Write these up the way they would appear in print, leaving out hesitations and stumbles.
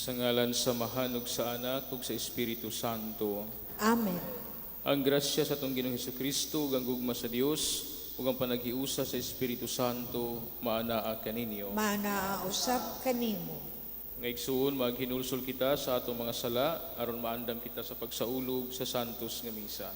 Sa ngalan sa Mahanog sa Anak ug sa Espiritu Santo. Amen. Ang grasya sa atong Ginoong Hesukristo, ug ang gugma sa Dios, ug ang panaghiusa sa Espiritu Santo maanaa kaninyo. Manausap kanimo. Nga igsuon maghinulsol kita sa atong mga sala aron maandam kita sa pagsaulog sa santos nga misa.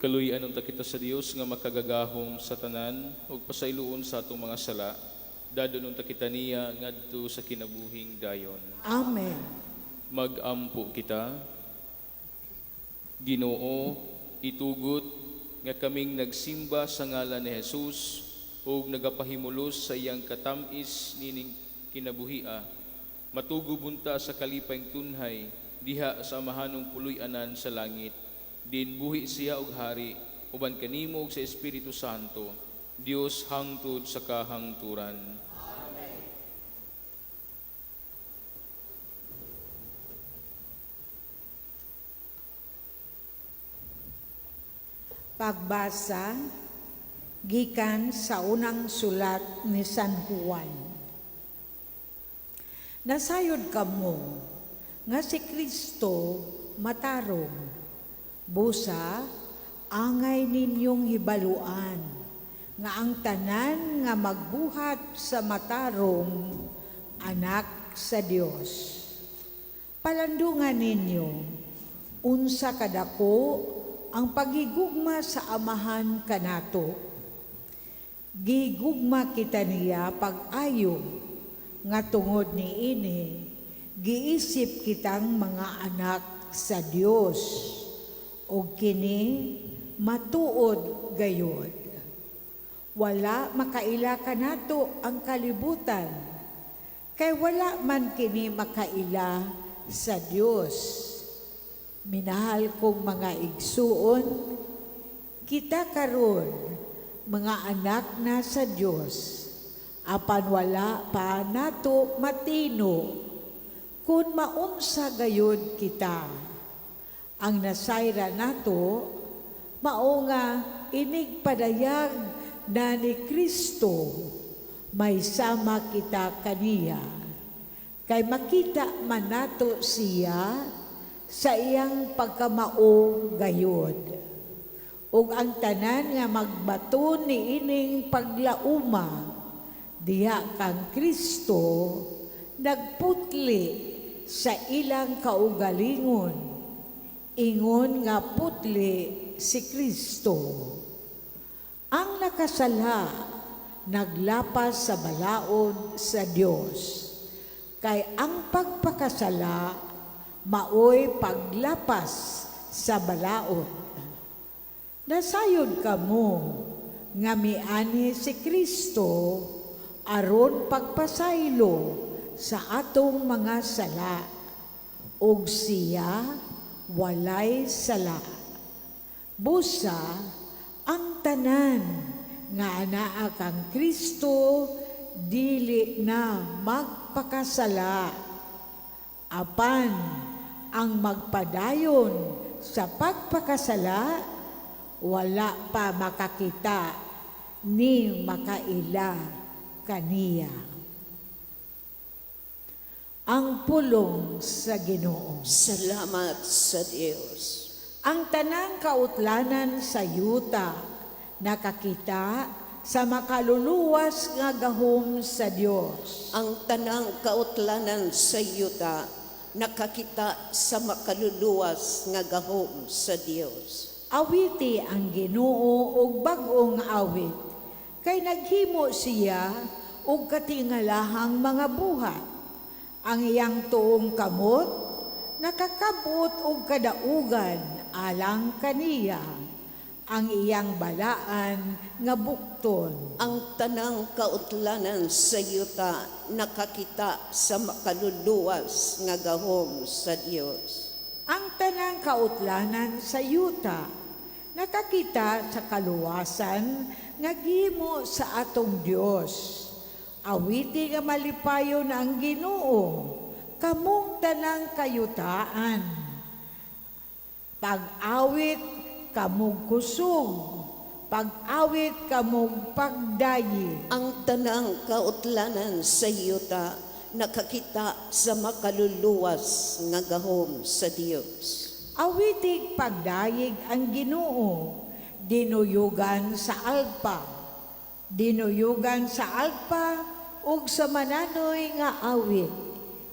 Kaluyan unta kita sa Dios nga makagagahom sa tanan ug pasayloon sa atong mga sala. Dadon unta kita niya ngadto sa kinabuhing dayon. Amen. Magampo kita. Ginoo, itugot nga kaming nagsimba sa ngalan ni Jesus ug nagapahimulos sa iyang katamis nining kinabuhia. Matugo bunta sa kalipayng tunhay diha sa amahanong puloy-anan sa langit. Din buhi siya og hari uban kanimo ug sa Espiritu Santo, Dios hangtod sa kahangturan. Amen. Pagbasa gikan sa unang sulat ni San Juan. Nasayod kamo nga si Kristo matarong. Busa, angay ninyong hibaluan, nga ang tanan nga magbuhat sa matarong, anak sa Dios. Palandungan ninyo, unsa kadako ang pagigugma sa amahan kanato. Gigugma kita niya pag-ayo, nga tungod ni ini, giisip kitang mga anak sa Dios. O kini matuod gayod. Wala makaila kanato ang kalibutan, kay wala man kini makaila sa Dios. Minahal kong mga igsuon, kita karon mga anak na sa Dios, apan wala pa nato matino, kun maunsa gayod kita. Ang nasayra nato, mao nga inigpadayag na ni Kristo, may sama kita kaniya. Kay makita man nato siya sa iyang pagkamao gayod. Ug ang tanan nga magbato ni ining paglauma, diha kang Kristo, nagputli sa ilang kaugalingon. Ingon nga putli si Kristo. Ang nakasala, naglapas sa balaod sa Dios. Kay ang pagpakasala, maoy paglapas sa balaod. Nasayod kamo, nga miani si Kristo, aron pagpasaylo sa atong mga sala. Og siya, walay sala. Busa, ang tanan nga anaa kang Kristo dili na magpakasala. Apan ang magpadayon sa pagpakasala, wala pa makakita ni makaila kaniya. Ang pulong sa Ginoo. Salamat sa Dios. Ang tanang kautlanan sa yuta nakakita sa makaluluwas nga gahom sa Dios. Ang tanang kautlanan sa yuta nakakita sa makaluluwas nga gahom sa Dios. Awiti ang Ginoo og bag-ong awit, kay naghimo siya og katingalahang mga buhat. Ang iyang tuong kamot nakakabot og kadaugan alang kaniya. Ang iyang balaan nga bukton. Ang tanang kautlanan sa yuta nakakita sa makaluluwas nga gahom sa Dios. Ang tanang kautlanan sa yuta nakakita sa kaluwasan nga gihimo sa atong Dios. Awiti nga malipayon ang Ginoo, kamong tanang kayutaan. Pag-awit kamong kusog, pag-awit kamong pagdayi. Ang tanang kautlanan sa yuta nakakita sa makaluluwas nga gahom sa Dios. Awitig pagdayig ang Ginoo, dinuyugan sa alpa. Dinuyugan sa alpa ug sa mananoy nga awit.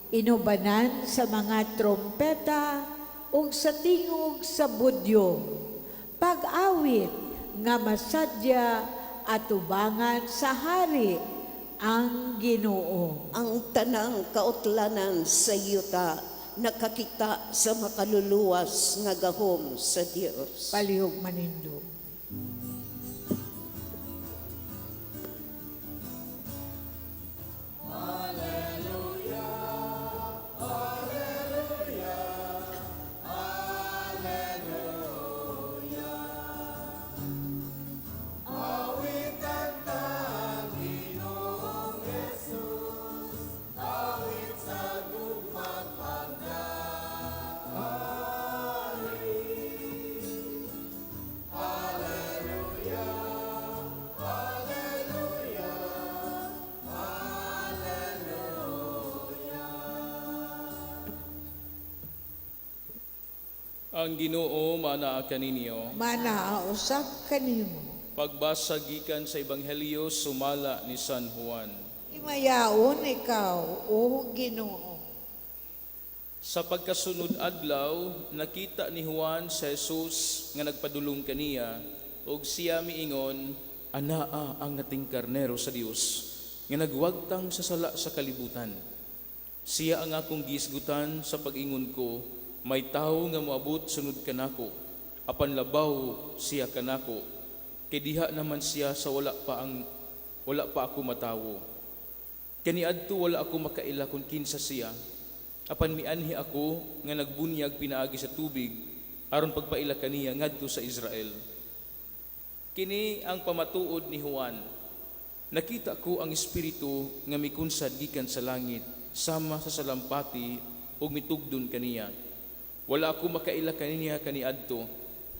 Inubanan sa mga trompeta ug sa tingog sa budyo. Pag-awit nga masadya at tubangan sa hari ang Ginoo. Ang tanang kautlanan sa yuta nakakita sa makaluluwas nga gahom sa Dios. Palihog manindo. Ang Ginoo manaa kaninyo. Manausap kanimo. Pagbasa gikan sa Ebanghelyo sumala ni San Juan. Imayaon ikaw, O Ginoo. Sa pagkasunod adlaw, nakita ni Juan sa Jesus nga nagpadulong kaniya, ug siya miingon, anaa ang nating karnero sa Dios, nga nagwagtang sa sala sa kalibutan. Siya ang akong gisgutan sa pag-ingon ko, may tawo nga moabot sunod kanako, apan labaw siya kanako, kay diha naman siya sa wala pa ako matawo. Kaniadto wala ako makaila kung kinsa siya, apan mianhi ako nga nagbunyag pinaagi sa tubig aron pagpaila kaniya ngadto sa Israel. Kini ang pamatuod ni Juan. Nakita ko ang espiritu nga mikunsad gikan sa langit sama sa salampati ug mitugdon kaniya. Wala ako makaila kaniya kaniadto,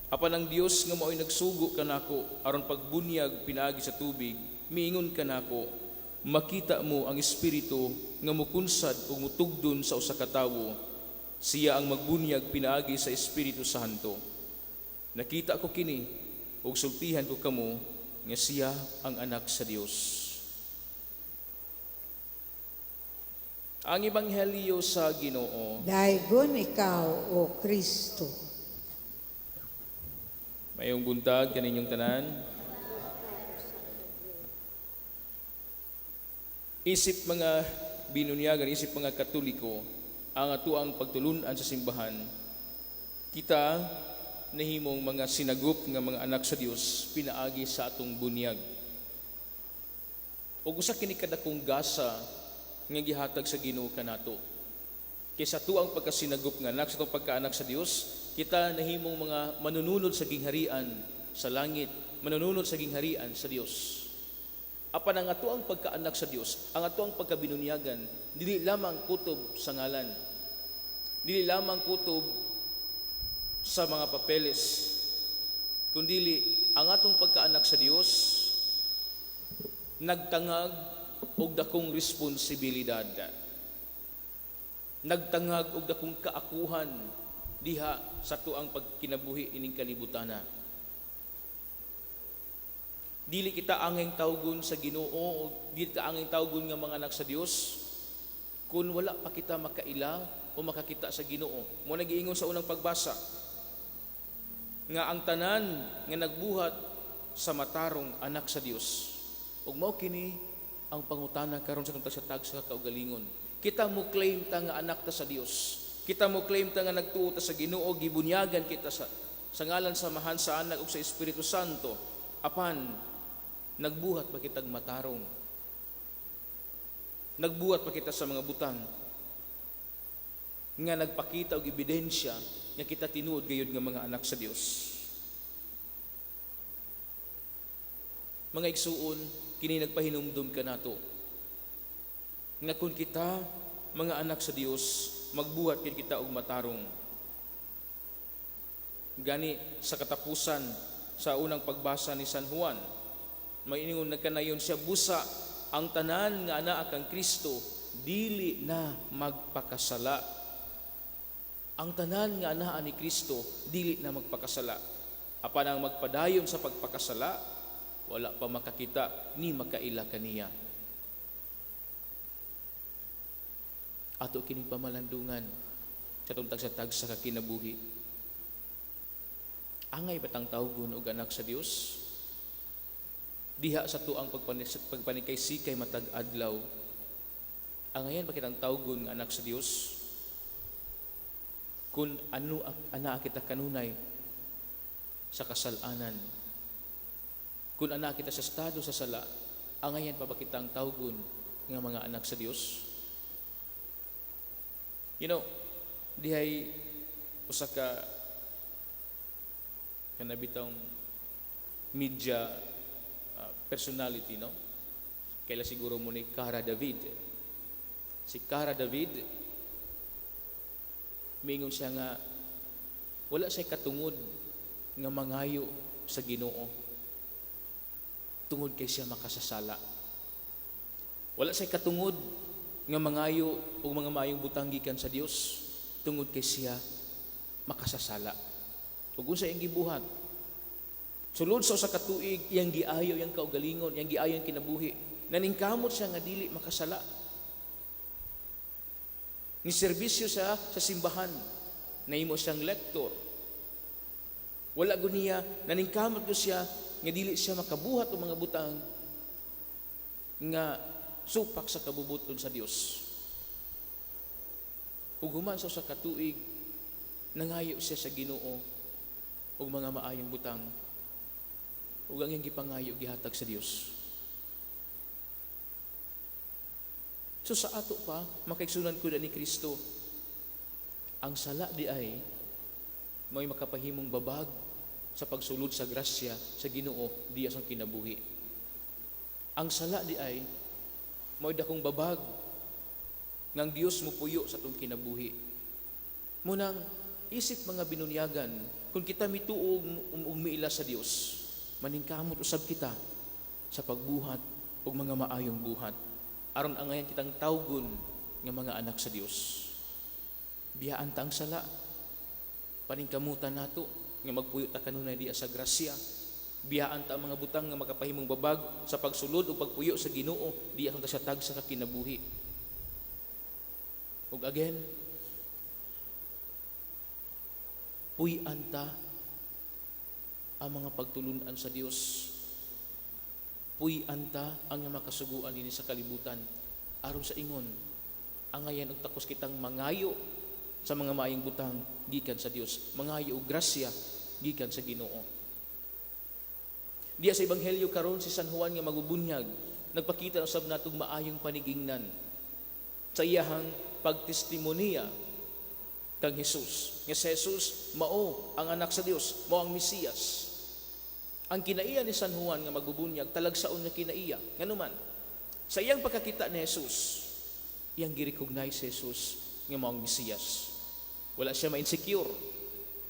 apan ang Dios nga mao'y nagsugo kanako aron pagbunyag pinaagi sa tubig, miingon kanako, makita mo ang espiritu nga mukunsad ug mutugdon sa usa ka tawo. Siya ang magbunyag pinaagi sa Espiritu Santo. Nakita ko kini ug sultihan ko kamo nga siya ang anak sa Dios. Ang Ebanghelyo sa Ginoo. Daigon ikaw, O Kristo. Mayong buntag kaninyong tanan. Isip mga binunyagan, isip mga Katoliko, ang atuang pagtulunan sa simbahan, kita nahimong mga sinagup nga mga anak sa Dios pinaagi sa atong bunyag. Ug usa kini kadakong gasa nga gihatag sa Ginoo kanato. Kaysa tuang pagkasinagup nga anak sa atong pagkaanak sa Dios, kita nahimong mga manununod sa gingharian sa langit, manununod sa gingharian sa Dios. Apan ang atuang pagkaanak sa Dios, ang atuang pagkabinunyagan, dili lamang kutob sa ngalan, dili lamang kutob sa mga papeles, kundili ang atong pagkaanak sa Dios nagtangag og dakong responsibilidad. Nagtangag og dakong kaakuhan diha sa tuang pagkinabuhi ining kalibutana. Dili kita angay tawgon sa Ginoo o dili kita angay tawgon nga mga anak sa Dios kung wala pa kita makaila o makakita sa Ginoo. Mo nagiingon sa unang pagbasa nga ang tanan nga nagbuhat sa matarong anak sa Dios. Ug mao kini ang pangutana karon sa tungtag sa tag sa kaugalingon. Kita mo claim ta nga anak ta sa Dios. Kita mo claim ta nga nagtuo ta sa Ginoo, gibunyagan kita sa ngalan samahan sa Anak ug sa Espiritu Santo. Apan nagbuhat ba kitag matarong? Nagbuhat pa kita sa mga butang nga nagpakita og ebidensya nga kita tinuod gayud nga mga anak sa Dios. Mga igsuon, kini nagpahinumdum ka nato nga kung kita mga anak sa Dios, magbuhat kid kita og matarong. Gani sa katapusan sa unang pagbasa ni San Juan, may iningon nagkanayon siya, busa ang tanan nga anaa kang Kristo dili na magpakasala. Ang tanan nga anaa ni Kristo dili na magpakasala. Apan ang magpadayon sa pagpakasala, wala pa makakita ni makaila kaniya. Ato kining pamalandungan sa tuntag sa tag sa kakinabuhi. Angay batang tawgon og anak sa Dios? Diha sa tuang pagpanikay-sikay matag adlaw. Angayan ba kitang tawgon nga anak sa Dios? Kung ano ana kita kanunay sa kasalanan. Kung ana kita sa estado sa sala, angayan pa ba kitang tawgon nga mga anak sa Dios? You know, dihay usa ka kanabitang media personality, no? Kaila siguro mo ni Cara David. Si Cara David, mingon siya nga wala siya katungod nga mangayo sa Ginoo tungod kay siya makasasala. Wala siya katungod nga mangayo o mga maayong butang gikan sa Dios tungod kay siya makasasala. Ug unsa iyang gibuhat? Sulod sa usa ka tuig, iyang giayo, iyang kaugalingon, iyang giayo ang kinabuhi. Naningkamot siya nga dili makasala. Ni serbisyo siya sa simbahan. Nahimo siyang lektor. Wala gud niya, naningkamot ko siya nga dili siya makabuhat og mga butang nga supak sa kabubuton sa Dios. Ug human sa usa ka tuig, nangayo siya sa Ginoo og mga maayong butang. Ug ang iyang gipangayo gihatag sa Dios. So sa ato pa makaigsunan ko ni Kristo, ang sala di ay may makapahimong babag sa pagsulod sa grasya sa Ginoo diya sang kinabuhi. Ang sala di ay may dakong babag ngang Dios mo puyo sa atong kinabuhi. Munang isip mga binunyagan, kung kita mituog umiila sa Dios, maningkamot usab kita sa pagbuhat og mga maayong buhat aron angayan kitang tawgon nga mga anak sa Dios. Biyaan ta ang sala, paningkamutan nato nga magpuyo ta kanunay diya sa grasya. Biyaan ta ang mga butang nga makapahimong babag sa pagsulod o pagpuyo sa Ginoo diya kang tasatag sa kakinabuhi. Ug again, puy-an ta ang mga pagtulunan sa Dios. Puy-an ta ang makasuguan dinhi sa kalibutan aron sa ingon angayan og takos kitang mangayo sa mga maayong butang gikan sa Dios, mangayo og grasya gikan sa Ginoo. Diya sa ebanghelyo karon si San Juan nga magubunyag, nagpakita usab natong maayong panigingnan sa iyahang pagtestimonya kang Hesus. Nga si Jesus mao ang anak sa Dios, mao ang Mesiyas. Ang kinaiya ni San Juan nga magbubunyag talagsaon nga kinaiya. Nganuman, sa iyang pagkakita ni Jesus, iyang gi-recognize si Jesus nga mao ang Mesiyas. Wala siya ma-insecure.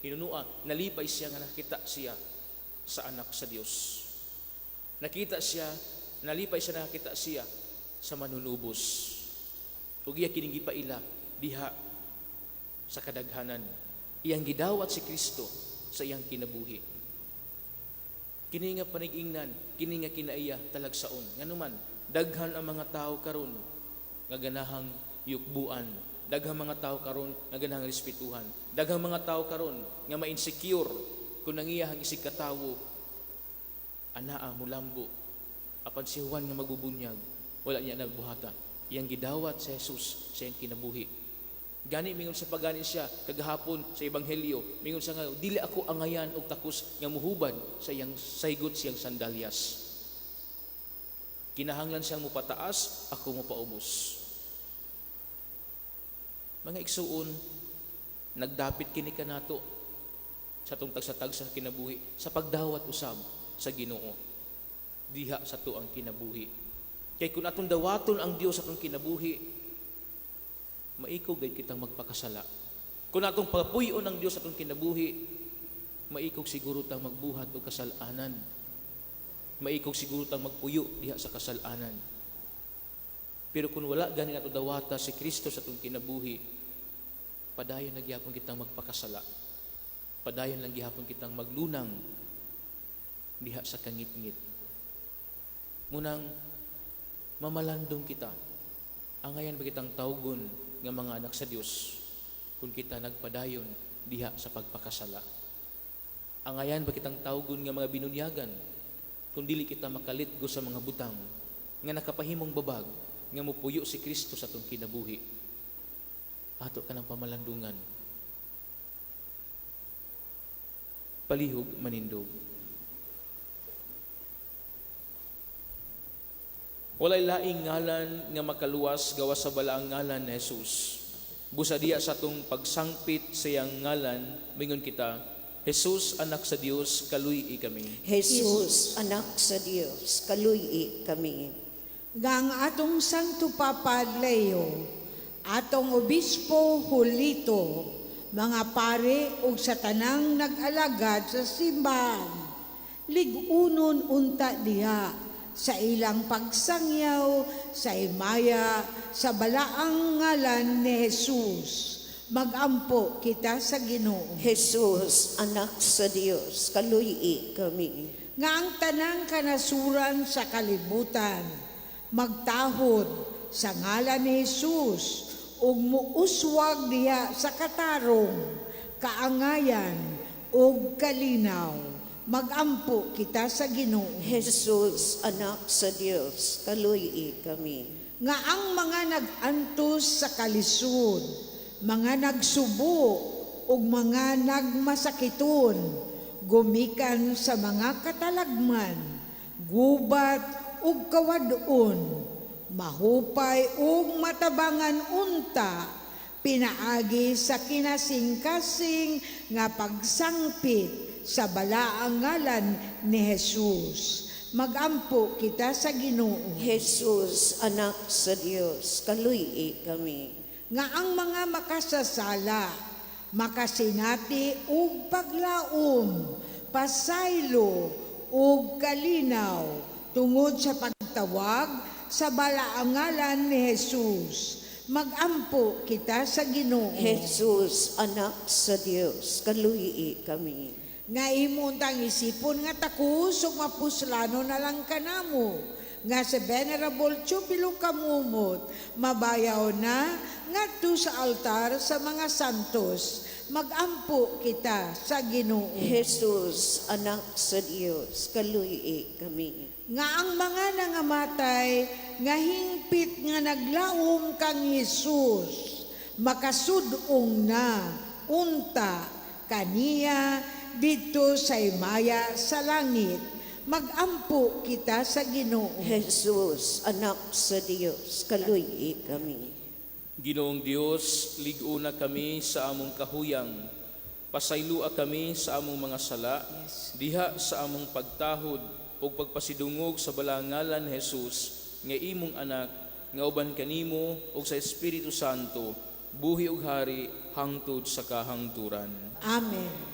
Hinunua, nalipay siya nga nakita siya sa anak sa Dios. Nakita siya, nalipay siya nakita siya sa manunubos. Ug iya kining gipaila diha sa kadaghanan. Iyang gidawat si Kristo sa iyang kinabuhi. Kini nga panigingnan, kini nga kinaiya talagsaon. Nganuman, daghan ang mga tao karon nga ganahang yukbuan. Daghang mga tao karon nga ganahang respetuhan. Daghang mga tao karon nga ma-insecure kung nangiyahang isig katawo anaa mulambo. Apan si Juan nga magbubunyag, wala niya nagbuhata. Iyang gidawat sa Jesus sa iyang kinabuhi. Gani mingon sa pagani siya kagahapon sa ebanghelyo, mingon sa nga dili ako angayan og takos nga muhubad sa iyang saygot siyang sandalyas. Kinahanglan siyang mupataas, ako mupaubos. Mga igsuon, nagdapit kini kanato sa tong tag sa kinabuhi sa pagdawat usab sa Ginoo. Diha sa to ang kinabuhi. Kay kung atong dawaton ang Dios sa atong kinabuhi, maikaw gayud kitang magpakasala. Kung atong papuyon ang Dios sa atong kinabuhi, maikaw siguro tang magbuhat og kasalanan. Maikaw siguro tang magpuyo diha sa kasalanan. Pero kung wala gani nato dawata si Kristo sa atong kinabuhi, padayon lang gyapon kitang magpakasala. Padayon lang gyapon kitang maglunang diha sa kangit-ngit. Munang mamalandong kita. Angayan ba kitang tawgon nga mga anak sa Dios kung kita nagpadayon diha sa pagpakasala? Angayan ba kitang tawgon nga mga binunyagan kung dili kita makalitgo sa mga butang nga nakapahimong babag nga mupuyo si Kristo sa atong kinabuhi? Ato ka ng pamalandungan. Palihog manindog. Walay laing ngalan nga makaluwas gawas sa balaang ngalan ni Jesus. Busa diya sa atong pagsangpit sa iyang ngalan, mingon kita, Jesus, anak sa Dios, kaluy-i kami. Jesus, anak sa Dios, kaluy-i kami. Ngang atong Santo Papa Leo, atong Obispo Julito, mga pare ug sa tanang nag-alagad sa simbahan, ligunon unta diha sa ilang pagsangyaw sa imaya sa balaang ngalan ni Jesus. Magampo kita sa Ginoo. Jesus, anak sa Dios, kaluy-i kami. Nga ang tanang kanasuran sa kalibutan, magtahod sa ngalan ni Jesus ug muuswag diha sa katarong, kaangayan ug kalinaw. Magampo kita sa Ginoo. Jesus, anak sa Dios, kaluy-i kami. Nga ang mga nag-antos sa kalisod, mga nagsubo ug mga nagmasakiton, gumikan sa mga katalagman, gubat ug kawadon, mahupay ug matabangan unta, pinaagi sa kinasing-kasing nga pagsangpit sa balaang ngalan ni Jesus. Magampo kita sa Ginoo. Jesus, anak sa Dios, kaluy-i kami. Nga ang mga makasasala, makasinati ug paglaom, pasaylo ug kalinaw tungod sa pagtawag sa balaang ngalan ni Jesus. Magampo kita sa Ginoo. Jesus, anak sa Dios, kaluy-i kami. Nga imuntang isipon nga takus ug mapuslano na lang kanamo. Nga sa Venerable Chupilo Kamumot, mabayaw na ngadto sa altar sa mga santos. Magampo kita sa Ginoo. Jesus, anak sa Dios, kaluy-i kami. Nga ang mga nangamatay, nga hingpit nga naglaom kang Jesus, makasudong na, unta, kaniya, dito sa imaya sa langit. Magampo kita sa Ginoo. Jesus, anak sa Dios, kaluy-i kami. Ginoong Dios, lig-una kami sa among kahuyang. Pasaylua kami sa among mga sala, diha sa among pagtahod o pagpasidungog sa balangalan ni Jesus, nga imong anak, nga uban kanimo o sa Espiritu Santo, buhi ug hari, hangtod sa kahangturan. Amen.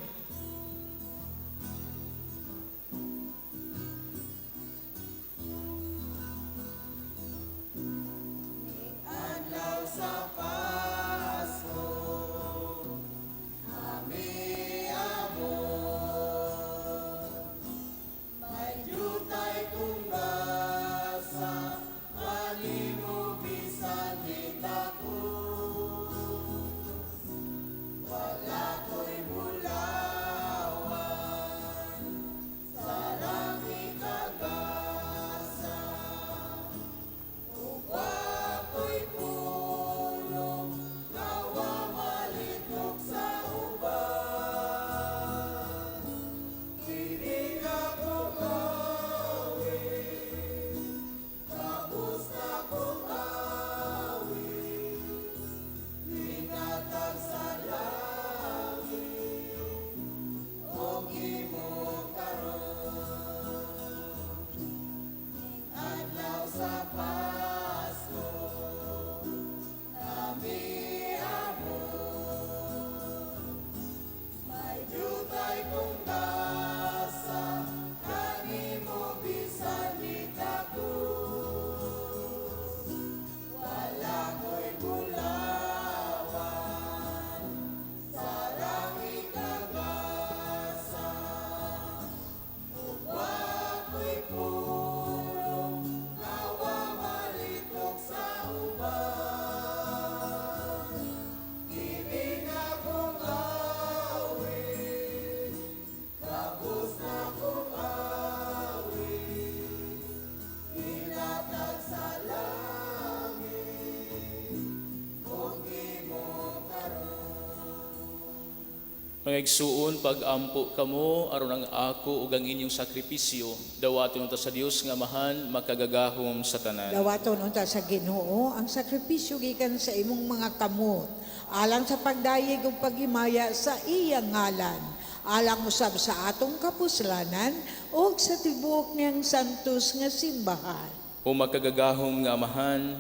Mga igsuon, pag-ampo kamo, aron ang ako ug ang inyong sakripisyo, dawaton unta sa Dios nga Amahan, makagagahom sa tanan. Dawaton unta sa Ginoo ang sakripisyo gikan sa imong mga kamot, alang sa pagdayeg ug paghimaya sa iyang ngalan, alang usab sa atong kapuslanan ug sa tibuok niyang santos nga simbahan. O makagagahom nga Amahan,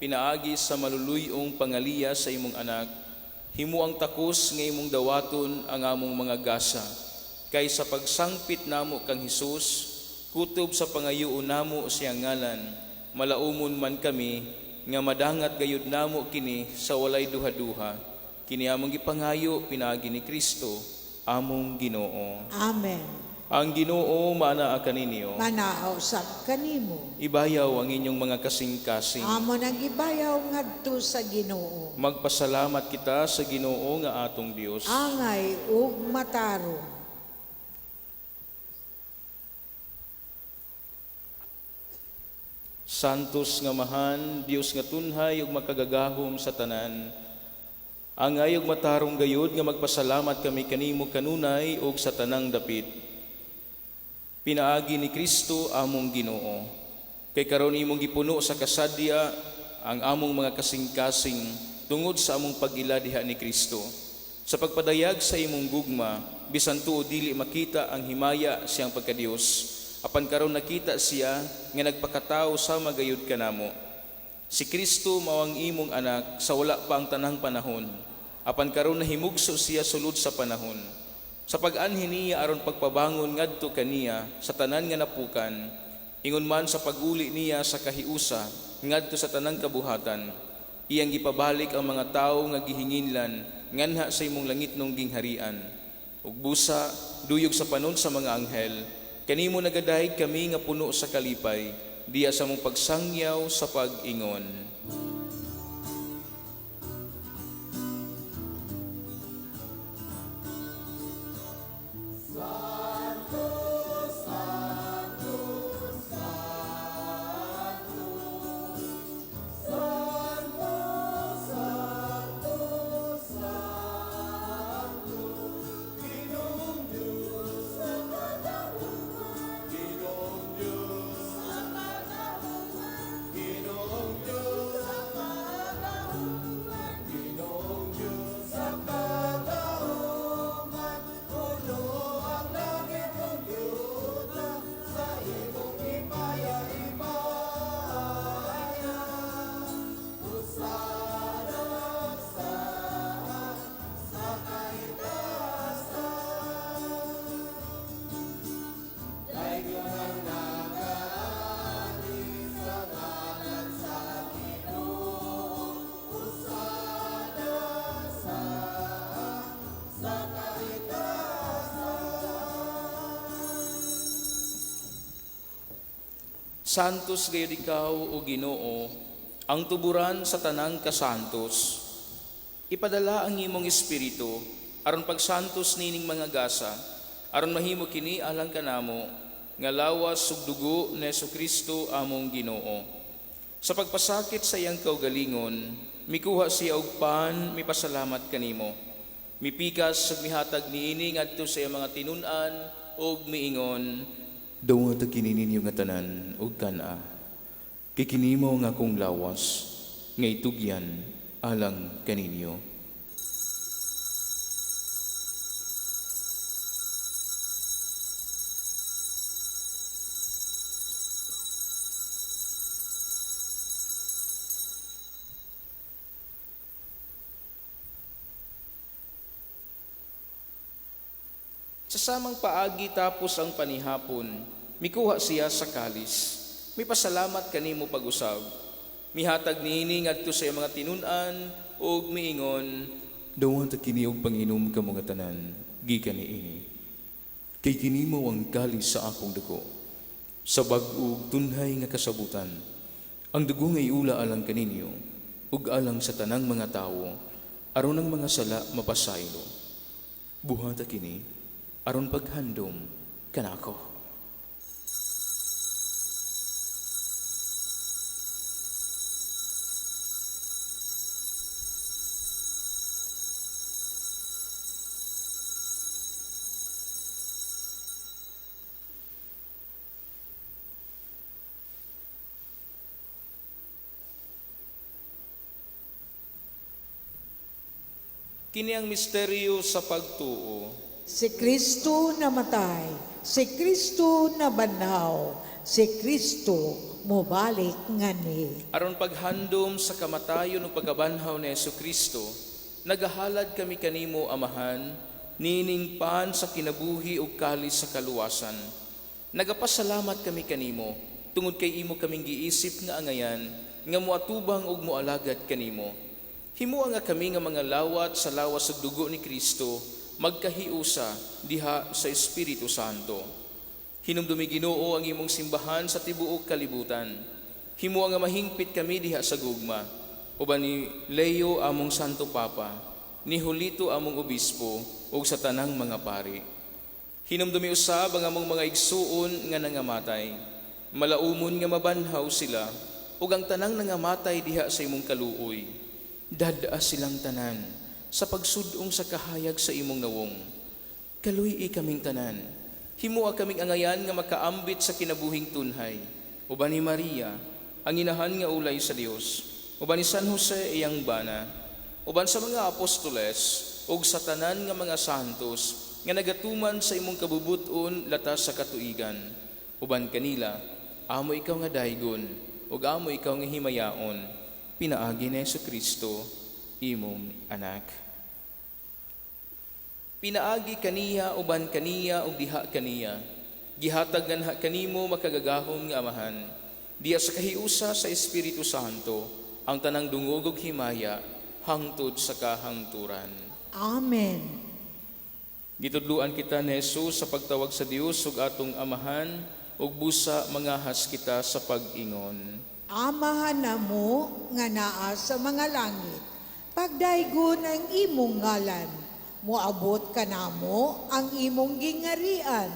pinaagi sa maluluyong pangaliya sa imong anak, himo ang takos nga imong dawaton ang among mga gasa, kay sa pagsangpit namo kang Hesus, kutob sa pangayuon namo siyang ngalan, malaumon man kami, nga madangat gayud namo kini sa walay duha-duha. Kini among gipangayo pinaagi ni Kristo, among Ginoo. Amen. Ang Ginoo manaa kaninyo. Manaaw sab kanimo. Ibayaw ang inyong mga kasing-kasing. Amo nang gibayaw ngadto sa Ginoo. Magpasalamat kita sa Ginoo nga atong Dios. Angay ug matarong. Santos nga Mahan, Dios nga tunhay ug makagagahom sa tanan. Angay ug matarong gayud nga magpasalamat kami kanimo kanunay ug sa tanang dapit. Pinaagi ni Kristo among Ginoo. Kay karon imong gipuno sa kasadya ang among mga kasing-kasing tungod sa among pag-ila diha ni Kristo. Sa pagpadayag sa imong gugma, bisan tuo dili makita ang himaya siyang pagkadios. Apan karon nakita siya nga nagpakatao sama gayud kanamo. Si Kristo mao ang imong anak sa wala pa ang tanang panahon. Apan karon nahimugso siya sulod sa panahon. Sa pag-anhin niya aron pagpabangon ngadto kaniya sa tanan nga napukan, ingon man sa paguli niya sa kahiusa ngadto sa tanang kabuhatan, iyang gipabalik ang mga tawo nga gihinginlan nganha sa imong langitnong gingharian. Ug busa duyog sa panon sa mga anghel, kanimo nagadahig kami nga puno sa kalipay, diya sa mong pagsangyaw sa pag-ingon. Santos gayud ikaw o Ginoo, ang tuburan sa tanang kasantos. Ipadala ang imong espiritu aron pagsantos nining mga gasa, aron mahimo kini alang kanamo nga lawas ug dugo ni Jesucristo among Ginoo. Sa pagpasakit sa iyang kaugalingon, mikuha siya og pan, mipasalamat kanimo. Mipikas ug mihatag niini ngadto sa iyang mga tinun-an ug miingon, dawat kini ninyo nga tanan ug kana. Kay kini mao nga akong lawas nga itugyan alang kaninyo. Sa samang paagi tapos ang panihapon, mikuha siya sa kalis. May pasalamat kanimo pag-usab. Mihatag niini ngadto sa iyang mga tinun-an ug miingon, dawat kini og panginom kamo nga tanan, gikan niini. Kay kini mao ang kalis sa akong dugo. Sa bag-ug tunhay nga kasabutan. Ang dugo nga iula alang kaninyo ug alang sa tanang mga tawo aron ang mga sala mapasaylo. Buhata kini aron paghandom kanako. Kini ang misteryo sa pagtuo. Si Kristo namatay, si Kristo nabanhaw, si Kristo mobalik ngani. Aron paghandom sa kamatayon ug pagabanhaw ni Jesucristo, nagahalad kami kanimo, Amahan, nining pan sa kinabuhi ug kalis sa kaluwasan. Nagapasalamat kami kanimo, tungod kay imo kaming giisip nga angayan, nga moatubang ug moalagad kanimo. Himuha nga kami nga mga lawat sa lawas ug dugo ni Kristo, magkahiusa diha sa Espiritu Santo. Hinumdumi Ginoo ang imong simbahan sa tibuok kalibutan. Himuha nga mahingpit kami diha sa gugma, uban ni Leo among Santo Papa, ni Julito among obispo, ug sa tanang mga pari. Hinumdumi usab ang among mga igsuon nga nangamatay. Malaumon nga mabanhaw sila, ug ang tanang nangamatay diha sa imong kaluoy. Dada silang tanan sa pagsudong sa kahayag sa imong nawong. Kaluy kaming tanan. Himuha kaming angayan nga makaambit sa kinabuhing tunhay. Uban ni Maria, ang inahan nga ulay sa Dios. Uban ni San Jose iyang bana. Uban sa mga apostoles ug sa tanan nga mga santos nga nagatuman sa imong kabubuton latas sa katuigan. Uban kanila, amo ikaw nga daygon ug amo ikaw nga himayaon. Pinaagi ni Jesucristo, imong anak. Pinaagi kaniya, uban kaniya, ug diha kaniya. Gihatag ganha kanimo makagagahom nga Amahan. Diya sa kahiusa sa Espiritu Santo, ang tanang dungog ug himaya, hangtod sa kahangturan. Amen. Gitudluan kita ni Jesus sa pagtawag sa Dios ug atong Amahan, ug busa mangahas kita sa pag-ingon. Amahan na mo nga naa sa mga langit, pagdaygon ang imong ngalan, moabot ka namo ang imong gingarian,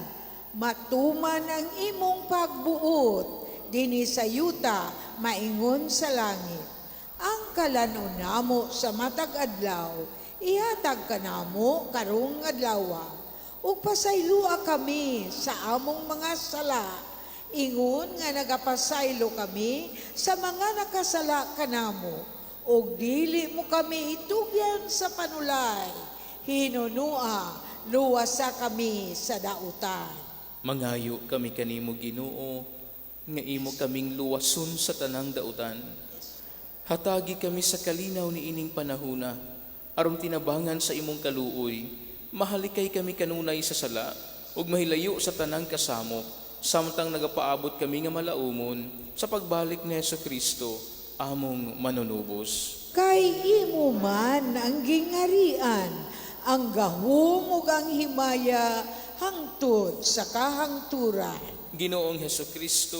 matuman ang imong pagbuot, dinhi sa yuta, maingon sa langit. Ang kalanon namo sa matag adlaw, ihatag ka namo karong adlaw, ug pasaylua kami sa among mga sala, ingon nga nagapasaylo kami sa mga nakasala kanamo, ug dili mo kami itugyan sa panulay, hinunua, luwasa kami sa dautan. Mangayo kami kanimo Ginoo, nga imo kaming luwason sa tanang dautan. Hatagi kami sa kalinaw ni ining panahuna, aron tinabangan sa imong kaluoy, mahalikay kami kanunay sa sala, ug mahilayo sa tanang kasamok, samtang nagapaabot kami nga malaumon sa pagbalik ni Jesucristo, among manunubos. Kay imo man ang gingarian, ang gahom ug ang himaya, hangtod sa kahangturan. Ginoong Jesucristo,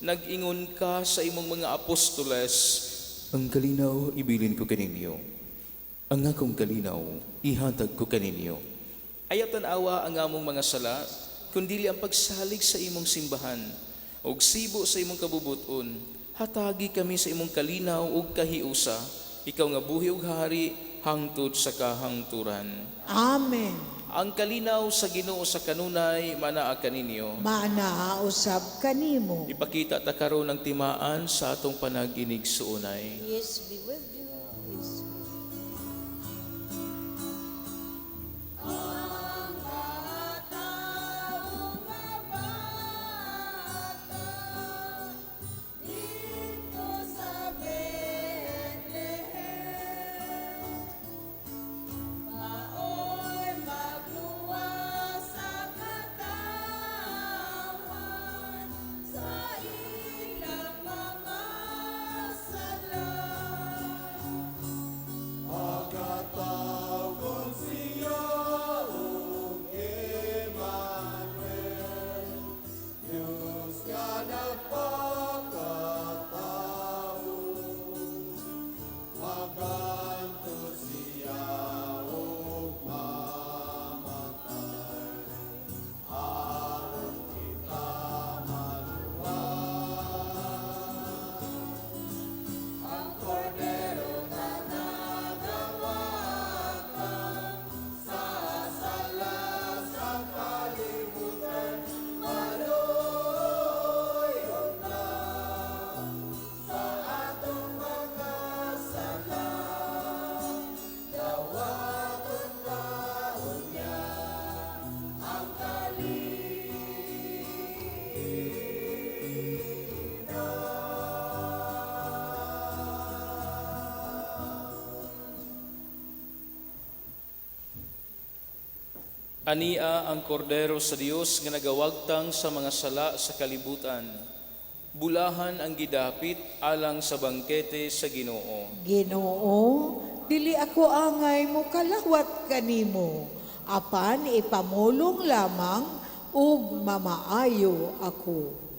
nag-ingon ka sa imong mga apostoles, ang kalinaw ibilin ko kaninyo, ang akong kalinaw ihatag ko kaninyo. Ayatan awa ang among mga sala, kundili ang pagsalig sa imong simbahan, ug sibo sa imong kabubuton, hatagi kami sa imong kalinaw ug kahiusa, ikaw nga buhi ug hari, hangtod sa kahangturan. Amen. Ang kalinaw sa Ginoo sa kanunay, manaa kaninyo. Manaausab kanimo. Ipakita ta karon ng timaan sa atong panaginig suunay. Yes, be with you. Yes. Ania ang kordero sa Dios nga nagawagtang sa mga sala sa kalibutan. Bulahan ang gidapit alang sa bangkete sa Ginoo. Ginoo, dili ako angay mo kalawat kanimo, apan ipamulong lamang ug mamaayo ako.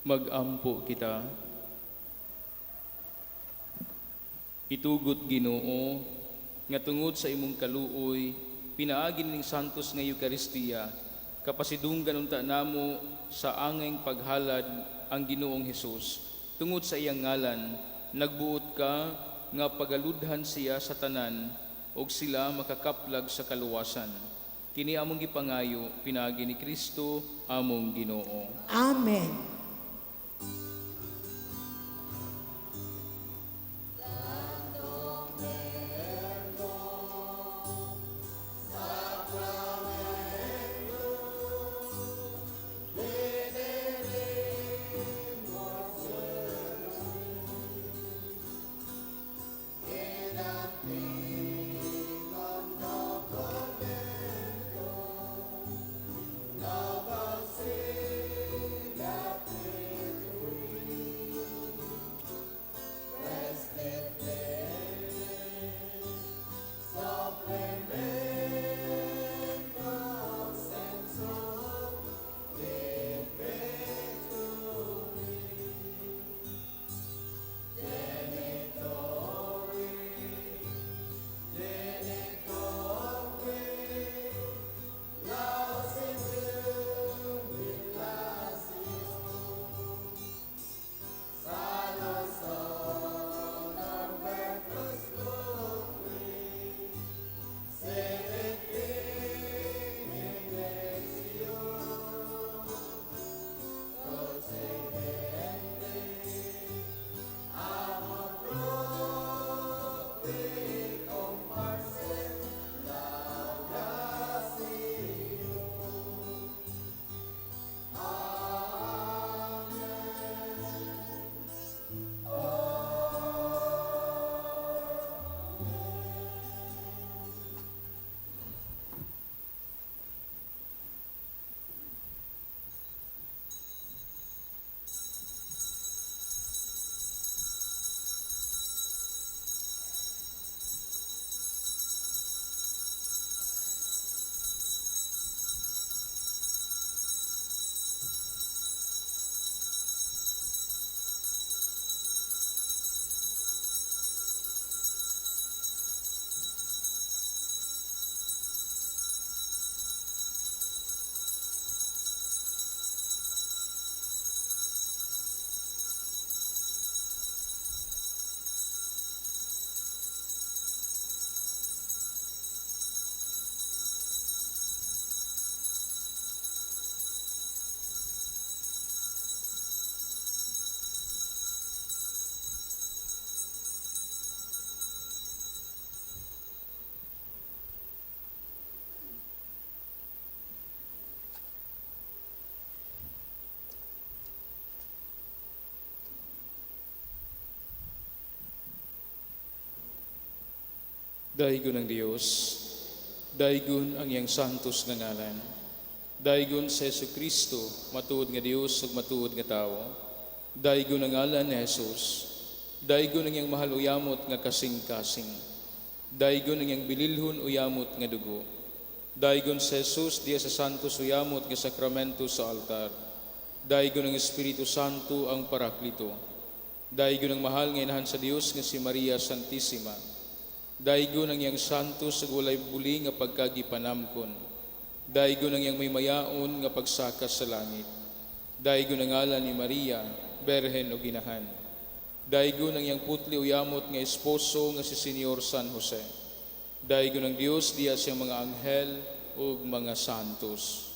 Magampo kita. Itugot Ginoo nga tungod sa imong kaluoy pinaagi ning santos nga Eukaristiya kapasidunggan unta namo sa angeng paghalad ang Ginoong Hesus. Tungod sa iyang ngalan nagbuot ka nga pagaludhan siya sa tanan ug sila makakaplag sa kaluwasan. Kini among gipangayo pinaagi ni Kristo among Ginoo. Amen. Daigon ang Dios, daigon ang iyang santos nga ngalan. Daigon sa Yesu Kristo, matuod nga Dios ug matuod nga tawo. Daigon ang ngalan ni Jesus. Daigon ang iyang mahal uyamot nga kasing-kasing. Daigon ang iyang bililhon uyamot nga dugo. Daigon sa Jesus diya sa santos uyamot nga sakramento sa altar. Daigon ang Espiritu Santo ang Paraklito. Daigon ang mahal nga inahan sa Dios nga si Maria Santissima. Daigon ang iyang santos sa walay buli nga pagkagipanamkon. Daigon ang iyang may mayaon nga pagsakas sa langit. Daigon ang ngalan ni Maria, Berhen o Ginahan. Daigon ang iyang putli uyamot nga esposo nga si Senyor San Jose. Daigon ang Dios diya siyang mga anghel ug mga santos.